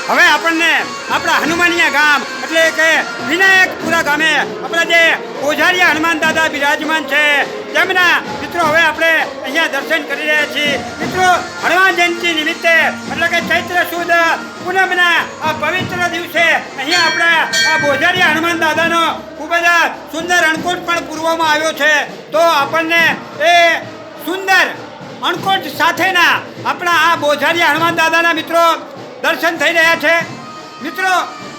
હવે આપણને આપણા હનુમાનિયા ગામ એટલે કે વિનાયકપુરા ગામે આપણા જે ઓઝારિયા હનુમાન દાદા બિરાજમાન છે તેમના મિત્રો હવે આપણે અહીંયા દર્શન કરી રહ્યા છીએ. મિત્રો હનુમાન જયંતિ નિમિત્તે એટલે કે ચૈત્ર સુદ પૂનમના આ પવિત્ર દિવસે અહીંયા આપણા આ ઓઝારિયા હનુમાન દાદાનો ખૂબ જ સુંદર અણકોટ પણ પૂરવામાં આવ્યો છે. તો આપણને એ સુંદર અણકોટ સાથેના આપણા આ બોઝારિયા હનુમાન દાદાના મિત્રો દર્શન થઈ રહ્યા છે. મિત્રો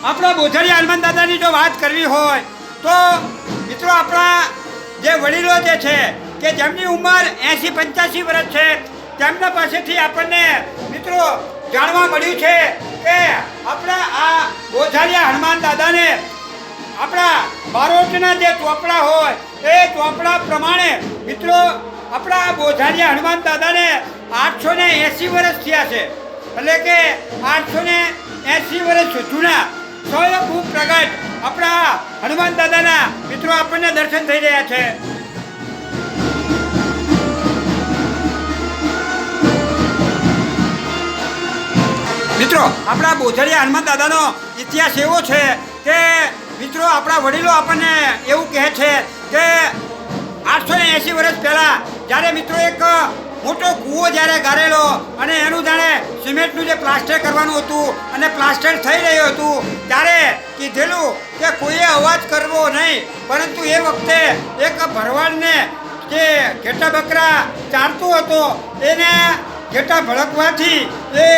આપણા બોઝારિયા હનુમાન દાદાની જો વાત કરવી હોય તો મિત્રો આપણા જે વડીલો જે છે કે જેમની ઉંમર 80-85 વર્ષ છે તેમના પાસેથી આપણને મિત્રો જાણવા મળ્યું છે કે આપણા આ બોઝારિયા હનુમાન દાદાને આપણા બારોટના જે ચોપડા હોય એ ચોપડા પ્રમાણે મિત્રો આપણા બોઝારિયા હનુમાન દાદાને 880 વર્ષ થયા છે. એટલે કે 880 વર્ષ જૂના સ્વયંભૂ પ્રગટ આપણા હનુમાન દાદાના મિત્રો આપણને દર્શન થઈ રહ્યા છે. મિત્રો આપણા બોઝારિયા હનુમાન દાદાનો ઇતિહાસ એવો છે કે મિત્રો આપણા વડીલો આપણને એવું કહે છે કે 880 વર્ષ પહેલાં જ્યારે મિત્રો એક મોટો કૂવો જ્યારે ગાળેલો અને એનું જાણે સિમેન્ટનું જે પ્લાસ્ટર કરવાનું હતું અને પ્લાસ્ટર થઈ રહ્યું હતું ત્યારે કીધેલું કે કોઈએ અવાજ કરવો નહીં, પરંતુ એ વખતે એક ભરવાડને જે ઘેટા બકરા ચારતો હતો એને ઘેટા ભડકવાથી એ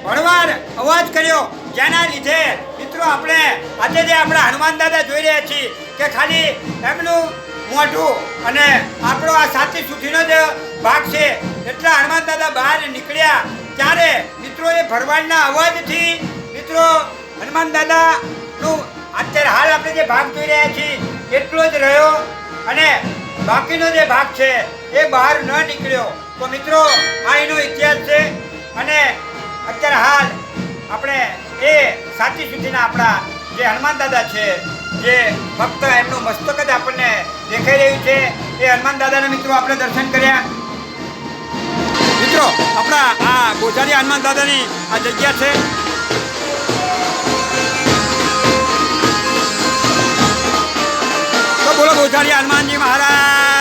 ભરવાડ અવાજ કર્યો, જેના લીધે મિત્રો આપણે આજે જે આપણા હનુમાન દાદા જોઈ રહ્યા છીએ કે ખાલી એમનું મોઢું અને આપણો આ સાથી સુધીનો જે ભાગ છે એટલા હનુમાન દાદા બહાર નીકળ્યા ત્યારે મિત્રો એ ભરવાડના અવાજથી મિત્રો હનુમાન દાદાનું અત્યારે હાલ આપણે જે ભાગ જોઈ રહ્યા છીએ એટલો જ રહ્યો અને બાકીનો જે ભાગ છે એ બહાર ન નીકળ્યો. તો મિત્રો આ એનો ઇતિહાસ છે અને અત્યારે હાલ આપણે એ સાથી સુધીના આપણા જે હનુમાન દાદા છે જે ફક્ત એમનું મસ્તક જ આપણને દેખાઈ રહ્યું છે એ હનુમાન દાદાના મિત્રો આપણે દર્શન કર્યા. મિત્રો આપણા આ બોઝારિયા હનુમાન દાદાની આ જગ્યા છે. તો બોલો બોઝારિયા હનુમાનજી મહારાજ.